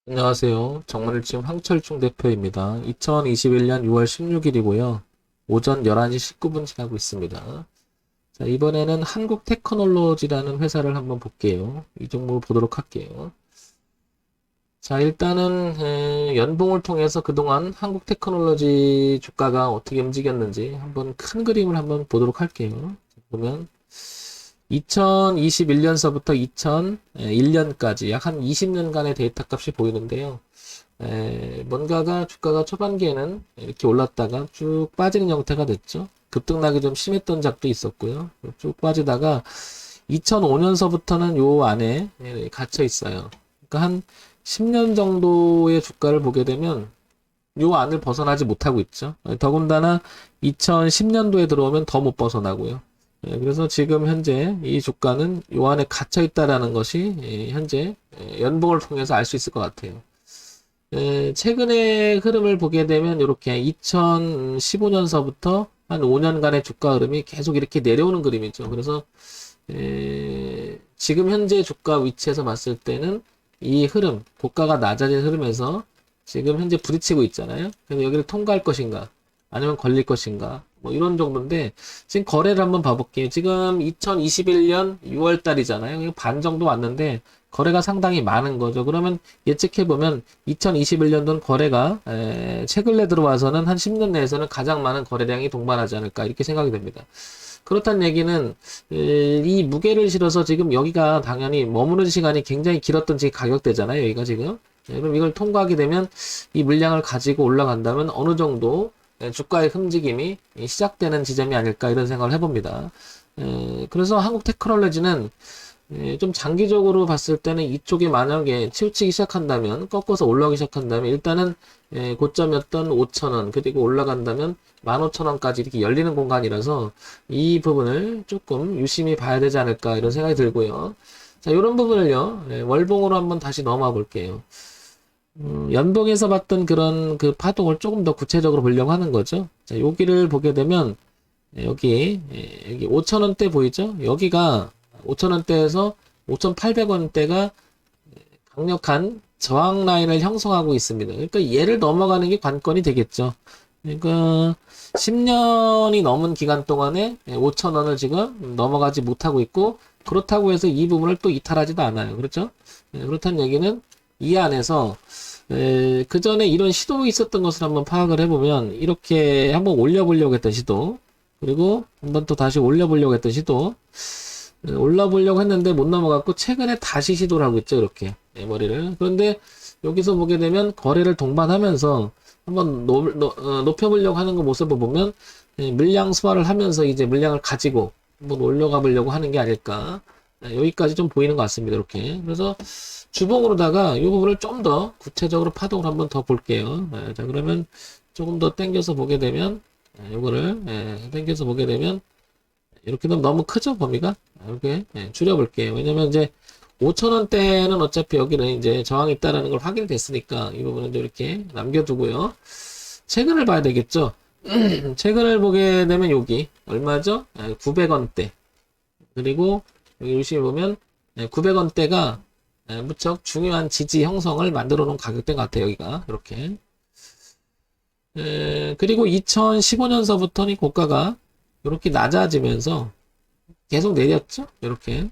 안녕하세요. 정만일침 황철중 대표입니다. 2021년 6월 16일이고요. 오전 11시 19분 지나고 있습니다. 자, 이번에는 한국테크놀로지라는 회사를 한번 볼게요. 이 종목을 보도록 할게요. 자, 일단은 연봉을 통해서 그동안 한국테크놀로지 주가가 어떻게 움직였는지 한번 큰 그림을 한번 보도록 할게요. 보면 2021년서부터 2001년까지 약 한 20년간의 데이터 값이 보이는데요. 뭔가가 주가가 초반기에는 이렇게 올랐다가 쭉 빠지는 형태가 됐죠. 급등락이 좀 심했던 작도 있었고요. 쭉 빠지다가 2005년서부터는 요 안에 갇혀 있어요. 그러니까 한 10년 정도의 주가를 보게 되면 요 안을 벗어나지 못하고 있죠. 더군다나 2010년도에 들어오면 더 못 벗어나고요. 그래서 지금 현재 이 주가는 요 안에 갇혀 있다라는 것이 현재 연봉을 통해서 알 수 있을 것 같아요. 최근의 흐름을 보게 되면 이렇게 2015년서부터 한 5년간의 주가 흐름이 계속 이렇게 내려오는 그림이죠. 그래서 지금 현재 주가 위치에서 봤을 때는 이 흐름, 고가가 낮아진 흐름에서 지금 현재 부딪히고 있잖아요. 그래서 여기를 통과할 것인가, 아니면 걸릴 것인가, 뭐 이런 정도인데, 지금 거래를 한번 봐볼게요. 지금 2021년 6월 달이잖아요. 반 정도 왔는데, 거래가 상당히 많은 거죠. 그러면 예측해보면 2021년도는 거래가 최근에 들어와서는 한 10년 내에서는 가장 많은 거래량이 동반하지 않을까 이렇게 생각이 됩니다. 그렇다는 얘기는 이 무게를 실어서 지금 여기가 당연히 머무는 시간이 굉장히 길었던 지금 가격대잖아요. 여기가 지금. 그럼 이걸 통과하게 되면 이 물량을 가지고 올라간다면 어느 정도 주가의 움직임이 시작되는 지점이 아닐까 이런 생각을 해봅니다. 그래서 한국 테크놀로지는 좀 장기적으로 봤을 때는 이쪽에 만약에 치우치기 시작한다면, 꺾어서 올라오기 시작한다면, 일단은 고점이었던 5,000원, 그리고 올라간다면 15,000원까지 이렇게 열리는 공간이라서 이 부분을 조금 유심히 봐야 되지 않을까 이런 생각이 들고요. 자, 이런 부분을요, 월봉으로 한번 다시 넘어가 볼게요. 연봉에서 봤던 그런 그 파동을 조금 더 구체적으로 보려고 하는 거죠. 자, 여기를 보게 되면, 여기 5,000원대 보이죠? 여기가 5,000원대에서 5,800원대가 강력한 저항 라인을 형성하고 있습니다. 그러니까 얘를 넘어가는 게 관건이 되겠죠. 그러니까 10년이 넘은 기간 동안에 5,000원을 지금 넘어가지 못하고 있고, 그렇다고 해서 이 부분을 또 이탈하지도 않아요. 그렇죠? 그렇다는 얘기는 이 안에서 그 전에 이런 시도가 있었던 것을 한번 파악을 해보면, 이렇게 한번 올려보려고 했던 시도, 그리고 한번 또 다시 올려보려고 했던 시도, 올라보려고 했는데 못 넘어갔고 최근에 다시 시도를 하고 있죠. 이렇게 머리를. 그런데 여기서 보게 되면 거래를 동반하면서 한번 높여보려고 하는 거 모습을 보면 물량 수화를 하면서 이제 물량을 가지고 한번 올려가 보려고 하는 게 아닐까. 여기까지 좀 보이는 것 같습니다. 이렇게. 그래서 주봉으로다가 이 부분을 좀 더 구체적으로 파동을 한번 더 볼게요. 자, 그러면 조금 더 당겨서 보게 되면 요거를 당겨서 보게 되면 이렇게 되면 너무 크죠, 범위가? 이렇게 줄여볼게요. 왜냐면 이제 5,000원대는 어차피 여기는 이제 저항이 있다라는 걸 확인됐으니까 이 부분은 좀 이렇게 남겨두고요. 최근을 봐야 되겠죠. 최근을 보게 되면 여기 얼마죠? 900원대. 그리고 여기 유심히 보면 900원대가 무척 중요한 지지 형성을 만들어 놓은 가격대 같아요. 여기가 이렇게. 그리고 2015년서부터는 고가가 이렇게 낮아지면서 계속 내렸죠? 이렇게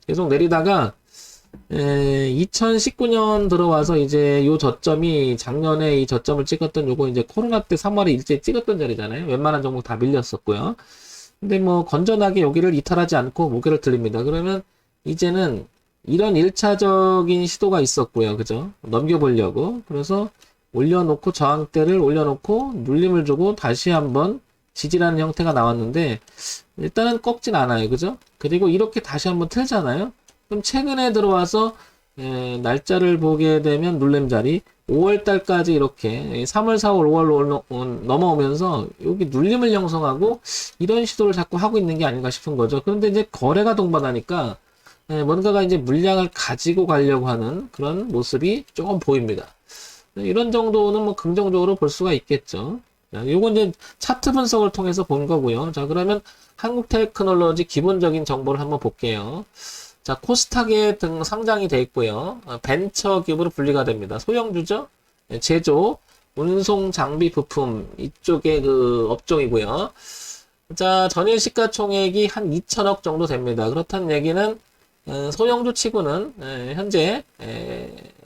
계속 내리다가 2019년 들어와서 이제 요 저점이 작년에 이 저점을 찍었던 요거 이제 코로나 때 3월에 일제히 찍었던 자리잖아요. 웬만한 종목 다 밀렸었고요. 근데 뭐 건전하게 여기를 이탈하지 않고 무게를 들립니다. 그러면 이제는 이런 1차적인 시도가 있었고요. 그죠? 넘겨보려고. 그래서 올려놓고 저항대를 올려놓고 눌림을 주고 다시 한번 지지라는 형태가 나왔는데 일단은 꺾진 않아요. 그죠? 그리고 이렇게 다시 한번 틀잖아요. 그럼 최근에 들어와서 날짜를 보게 되면 눌림자리 5월달까지 이렇게 3월, 4월, 5월 넘어오면서 여기 눌림을 형성하고 이런 시도를 자꾸 하고 있는 게 아닌가 싶은 거죠. 그런데 이제 거래가 동반하니까 뭔가가 이제 물량을 가지고 가려고 하는 그런 모습이 조금 보입니다. 이런 정도는 뭐 긍정적으로 볼 수가 있겠죠. 자, 요건 이제 차트 분석을 통해서 본 거고요. 자, 그러면 한국 테크놀로지 기본적인 정보를 한번 볼게요. 자, 코스닥에 등 상장이 돼 있고요. 벤처 기업으로 분리가 됩니다. 소형주죠. 제조, 운송 장비 부품 이쪽의 그 업종이고요. 자, 전일 시가총액이 한 2천억 정도 됩니다. 그렇다는 얘기는 소형주 치고는 현재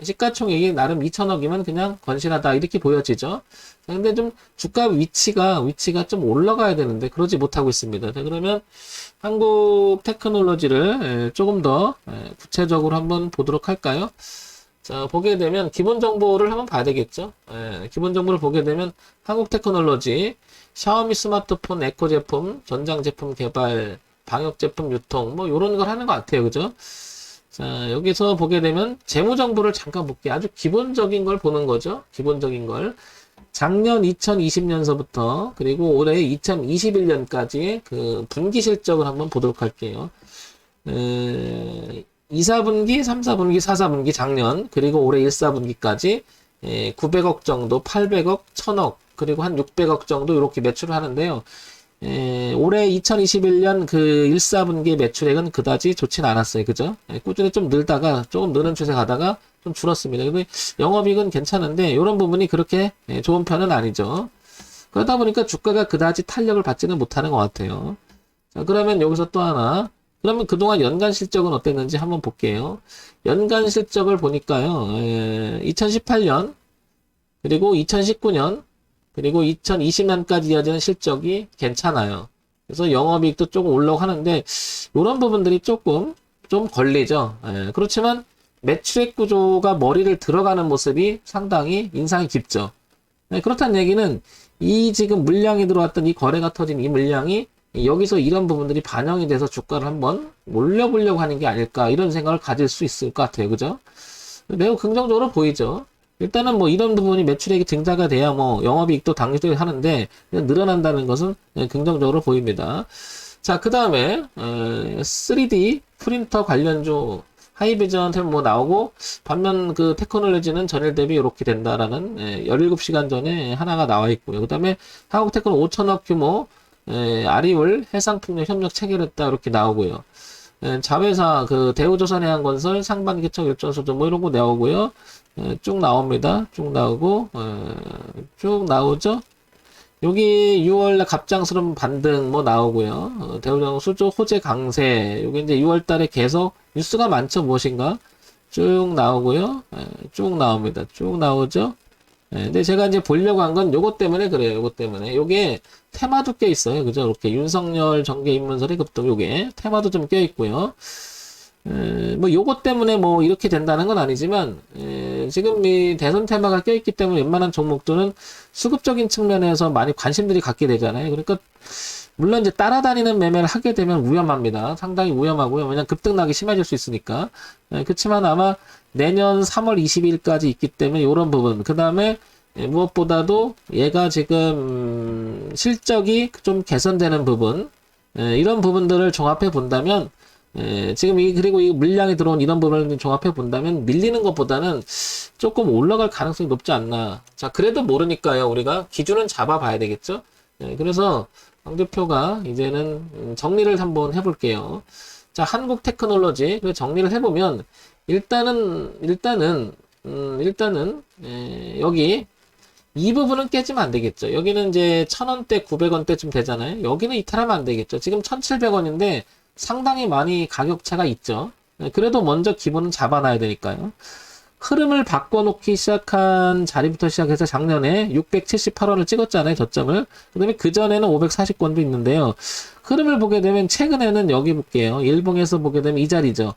시가총액이 나름 2천억이면 그냥 건실하다 이렇게 보여지죠. 근데 좀 주가 위치가 좀 올라가야 되는데 그러지 못하고 있습니다. 자, 그러면 한국 테크놀로지를 조금 더 구체적으로 한번 보도록 할까요? 자, 보게 되면 기본 정보를 한번 봐야 되겠죠. 기본 정보를 보게 되면 한국 테크놀로지, 샤오미 스마트폰 에코 제품, 전장 제품 개발, 방역 제품 유통, 뭐 요런 걸 하는 것 같아요. 그죠? 자, 여기서 보게 되면 재무 정보를 잠깐 볼게요. 아주 기본적인 걸 보는 거죠. 기본적인 걸. 작년 2020년서부터 그리고 올해 2021년까지의 그 분기 실적을 한번 보도록 할게요. 2, 4분기, 3, 4분기, 4, 4분기 작년 그리고 올해 1, 4분기까지 900억 정도, 800억, 1000억 그리고 한 600억 정도 이렇게 매출을 하는데요. 올해 2021년 그 1, 4분기 매출액은 그다지 좋진 않았어요. 그죠? 꾸준히 좀 늘다가 조금 느는 추세 가다가 좀 줄었습니다. 근데 영업이익은 괜찮은데 이런 부분이 그렇게 좋은 편은 아니죠. 그러다 보니까 주가가 그다지 탄력을 받지는 못하는 것 같아요. 자, 그러면 여기서 또 하나. 그러면 그동안 연간 실적은 어땠는지 한번 볼게요. 연간 실적을 보니까요. 2018년 그리고 2019년 그리고 2020년까지 이어지는 실적이 괜찮아요. 그래서 영업이익도 조금 올라오고 하는데 이런 부분들이 조금 좀 걸리죠. 그렇지만 매출액 구조가 머리를 들어가는 모습이 상당히 인상이 깊죠. 그렇다는 얘기는 이 지금 물량이 들어왔던 이 거래가 터진 이 물량이 여기서 이런 부분들이 반영이 돼서 주가를 한번 올려보려고 하는 게 아닐까 이런 생각을 가질 수 있을 것 같아요. 그죠? 매우 긍정적으로 보이죠. 일단은 뭐 이런 부분이 매출액이 증가가 돼야 뭐 영업이익도 당연히 하는데 늘어난다는 것은 긍정적으로 보입니다. 자, 그 다음에 3D 프린터 관련주 하이비전 뭐 나오고 반면 그 테크놀로지는 전일 대비 이렇게 된다라는 17시간 전에 하나가 나와 있고요. 그 다음에 한국 테크는 5천억 규모 아리울 해상풍력 협력 체결했다 이렇게 나오고요. 자회사 그 대우조선해양건설 상반기청 일전소득 뭐 이런 거 나오고요. 쭉 나옵니다. 쭉 나오고 쭉 나오죠. 여기 6월 갑작스러운 반등 뭐 나오고요. 대우정 수조 호재 강세. 여기 이제 6월 달에 계속 뉴스가 많죠. 무엇인가? 쭉 나오고요. 쭉 나옵니다. 쭉 나오죠. 근데 제가 이제 보려고 한 건 요것 때문에 그래요. 요것 때문에. 요게 테마도 껴 있어요. 그죠? 이렇게 윤석열 정계 입문설의 급등 요게 테마도 좀 껴 있고요. 뭐 요것 때문에 뭐 이렇게 된다는 건 아니지만 지금 이 대선 테마가 껴있기 때문에 웬만한 종목들은 수급적인 측면에서 많이 관심들이 갖게 되잖아요. 그러니까 물론 이제 따라다니는 매매를 하게 되면 위험합니다. 상당히 위험하고요. 왜냐면 급등락이 심해질 수 있으니까. 그렇지만 아마 내년 3월 20일까지 있기 때문에 이런 부분. 그 다음에 무엇보다도 얘가 지금 실적이 좀 개선되는 부분. 이런 부분들을 종합해 본다면 지금 그리고 이 물량이 들어온 이런 부분을 종합해 본다면 밀리는 것보다는 조금 올라갈 가능성이 높지 않나. 자, 그래도 모르니까요. 우리가 기준은 잡아봐야 되겠죠. 그래서 강 대표가 이제는 정리를 한번 해볼게요. 자, 한국 테크놀로지 정리를 해보면 일단은 여기 이 부분은 깨지면 안 되겠죠. 여기는 이제 1000원대, 900원대쯤 되잖아요. 여기는 이탈하면 안 되겠죠. 지금 1700원인데 상당히 많이 가격차가 있죠. 그래도 먼저 기본은 잡아놔야 되니까요. 흐름을 바꿔놓기 시작한 자리부터 시작해서 작년에 678원을 찍었잖아요. 저점을. 그 다음에 그전에는 540권도 있는데요. 흐름을 보게 되면 최근에는 여기 볼게요. 일봉에서 보게 되면 이 자리죠.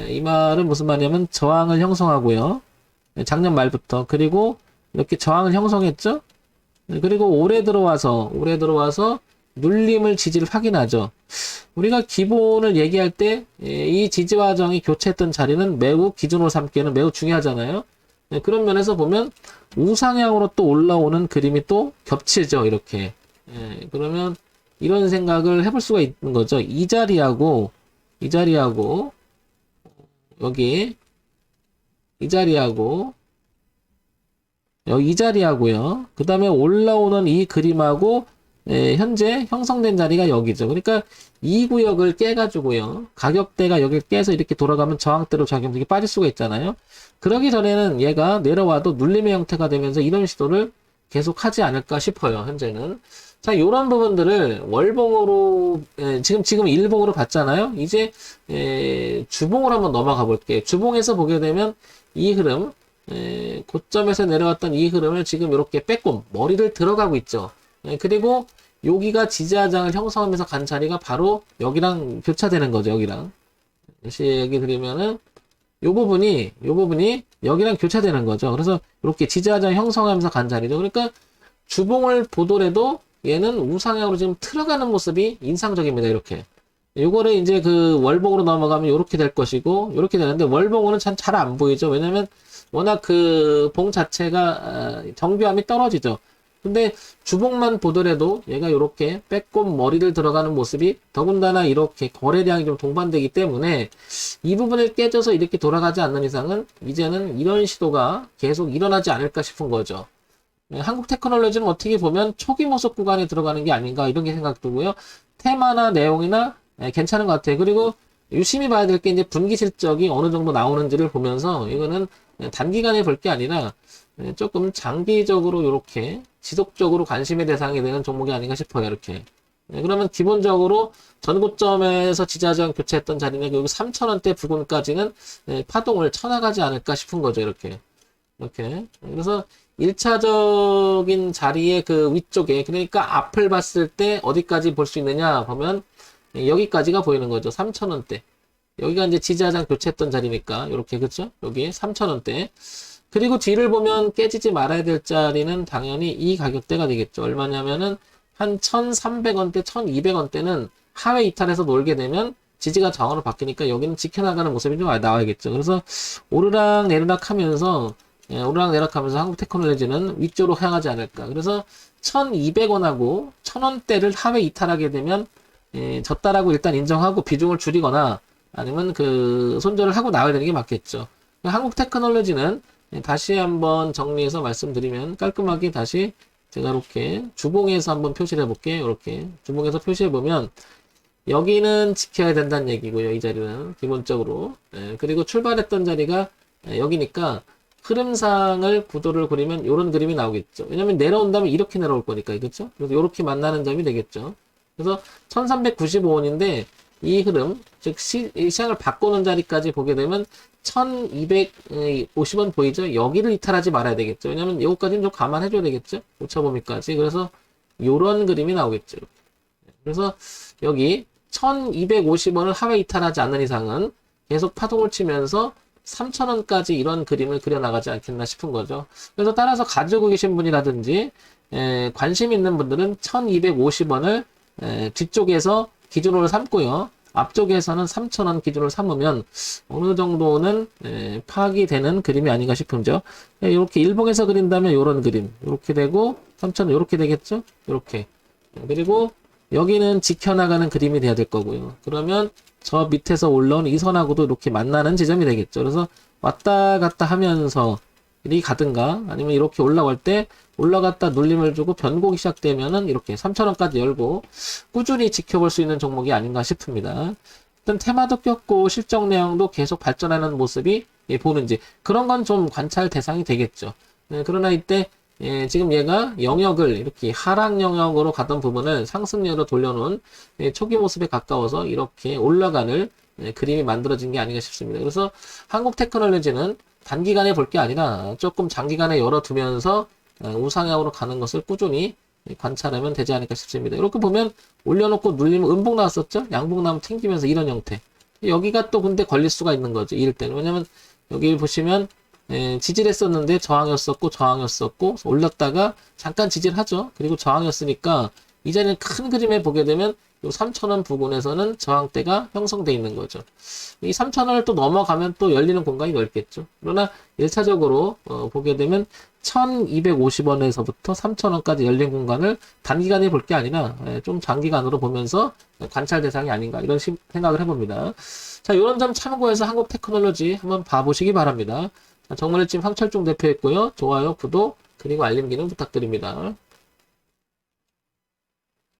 이 말은 무슨 말이냐면 저항을 형성하고요. 작년 말부터. 그리고 이렇게 저항을 형성했죠. 그리고 올해 들어와서 눌림을 지지를 확인하죠. 우리가 기본을 얘기할 때 이 지지 과정이 교체했던 자리는 매우 기준으로 삼기에는 매우 중요하잖아요. 그런 면에서 보면 우상향으로 또 올라오는 그림이 또 겹치죠. 이렇게. 그러면 이런 생각을 해볼 수가 있는 거죠. 이 자리하고 여기 이 자리하고요. 그 다음에 올라오는 이 그림하고 현재 형성된 자리가 여기죠. 그러니까 이 구역을 깨가지고요. 가격대가 여기를 깨서 이렇게 돌아가면 저항대로 작용되게 빠질 수가 있잖아요. 그러기 전에는 얘가 내려와도 눌림의 형태가 되면서 이런 시도를 계속 하지 않을까 싶어요. 현재는. 자, 요런 부분들을 월봉으로, 지금 일봉으로 봤잖아요. 이제, 주봉으로 한번 넘어가 볼게요. 주봉에서 보게 되면 이 흐름, 고점에서 내려왔던 이 흐름을 지금 이렇게 빼꼼, 머리를 들어가고 있죠. 그리고 여기가 지지하장을 형성하면서 간 자리가 바로 여기랑 교차되는 거죠. 여기랑. 다시 얘기 드리면은, 요 부분이 여기랑 교차되는 거죠. 그래서 이렇게 지지하장 형성하면서 간 자리죠. 그러니까 주봉을 보더라도 얘는 우상향으로 지금 틀어가는 모습이 인상적입니다. 이렇게. 요거를 이제 그 월봉으로 넘어가면 이렇게 될 것이고, 이렇게 되는데 월봉으로는 참 잘 안 보이죠. 왜냐면 워낙 그 봉 자체가 정교함이 떨어지죠. 근데 주봉만 보더라도 얘가 이렇게 빼꼼 머리를 들어가는 모습이 더군다나 이렇게 거래량이 좀 동반되기 때문에 이 부분을 깨져서 이렇게 돌아가지 않는 이상은 이제는 이런 시도가 계속 일어나지 않을까 싶은 거죠. 한국 테크놀로지는 어떻게 보면 초기 모습 구간에 들어가는 게 아닌가 이런 게 생각 들고요. 테마나 내용이나 괜찮은 것 같아요. 그리고 유심히 봐야 될 게 이제 분기 실적이 어느 정도 나오는지를 보면서 이거는 단기간에 볼 게 아니라 조금 장기적으로 이렇게 지속적으로 관심의 대상이 되는 종목이 아닌가 싶어요. 이렇게. 그러면 기본적으로 전고점에서 지지하장 교체했던 자리는 여기 3,000원대 부근까지는 파동을 쳐나가지 않을까 싶은 거죠. 이렇게. 그래서 1차적인 자리의 그 위쪽에, 그러니까 앞을 봤을 때 어디까지 볼 수 있느냐 보면 여기까지가 보이는 거죠. 3,000원대. 여기가 이제 지지하장 교체했던 자리니까 이렇게 그렇죠? 여기 3,000원대. 그리고 뒤를 보면 깨지지 말아야 될 자리는 당연히 이 가격대가 되겠죠. 얼마냐면은 한 1,300원대, 1,200원대는 하회 이탈해서 놀게 되면 지지가 저항으로 바뀌니까 여기는 지켜나가는 모습이 좀 나와야겠죠. 그래서 오르락 내리락 하면서 한국 테크놀로지는 위쪽으로 향하지 않을까. 그래서 1,200원하고 1,000원대를 하회 이탈하게 되면 졌다라고 일단 인정하고 비중을 줄이거나 아니면 그 손절을 하고 나와야 되는 게 맞겠죠. 한국 테크놀로지는 다시 한번 정리해서 말씀드리면 깔끔하게 다시 제가 이렇게 주봉에서 한번 표시를 해볼게요. 이렇게 주봉에서 표시해 보면 여기는 지켜야 된다는 얘기고요. 이 자리는 기본적으로. 그리고 출발했던 자리가 여기니까 흐름상을 구도를 그리면 이런 그림이 나오겠죠. 왜냐면 내려온다면 이렇게 내려올 거니까, 그렇죠? 그래서 이렇게 만나는 점이 되겠죠. 그래서 1395원인데 이 흐름, 즉 시장을 바꾸는 자리까지 보게 되면 1250원 보이죠? 여기를 이탈하지 말아야 되겠죠. 왜냐면 이거까지는 좀 감안해줘야 되겠죠. 5차 범위까지. 그래서 이런 그림이 나오겠죠. 그래서 여기 1250원을 하회 이탈하지 않는 이상은 계속 파동을 치면서 3,000원까지 이런 그림을 그려나가지 않겠나 싶은 거죠. 그래서 따라서 가지고 계신 분이라든지 관심 있는 분들은 1250원을 뒤쪽에서 기준으로 삼고요. 앞쪽에서는 3,000원 기준으로 삼으면 어느 정도는 파악이 되는 그림이 아닌가 싶은죠. 이렇게 일봉에서 그린다면 이런 그림 이렇게 되고 3,000원 이렇게 되겠죠. 이렇게. 그리고 여기는 지켜나가는 그림이 돼야 될 거고요. 그러면 저 밑에서 올라온 이 선하고도 이렇게 만나는 지점이 되겠죠. 그래서 왔다 갔다 하면서 이 가든가 아니면 이렇게 올라갈 때 올라갔다 눌림을 주고 변곡이 시작되면은 이렇게 3,000원까지 열고 꾸준히 지켜볼 수 있는 종목이 아닌가 싶습니다. 일단 테마도 꼈고 실적 내용도 계속 발전하는 모습이 보는지 그런 건 좀 관찰 대상이 되겠죠. 그러나 이때 지금 얘가 영역을 이렇게 하락 영역으로 가던 부분을 상승률로 돌려놓은 초기 모습에 가까워서 이렇게 올라가는 그림이 만들어진 게 아닌가 싶습니다. 그래서 한국 테크놀로지는 단기간에 볼 게 아니라 조금 장기간에 열어두면서 우상향으로 가는 것을 꾸준히 관찰하면 되지 않을까 싶습니다. 이렇게 보면 올려놓고 눌리면 음봉 나왔었죠? 양봉 나면 튕기면서 이런 형태. 여기가 또 근데 걸릴 수가 있는 거죠. 이럴 때는. 왜냐면 여기 보시면 지지를 했었는데 저항이었었고 올렸다가 잠깐 지지를 하죠. 그리고 저항이었으니까 이 자리는 큰 그림에 보게 되면 요 3,000원 부근에서는 저항대가 형성되어 있는 거죠. 이 3,000원을 또 넘어가면 또 열리는 공간이 넓겠죠. 그러나 1차적으로 보게 되면 1,250원에서부터 3,000원까지 열린 공간을 단기간에 볼 게 아니라 좀 장기간으로 보면서 관찰 대상이 아닌가 이런 생각을 해봅니다. 자, 이런 점 참고해서 한국 테크놀로지 한번 봐보시기 바랍니다. 정문일집 황철중 대표였고요. 좋아요, 구독, 그리고 알림 기능 부탁드립니다.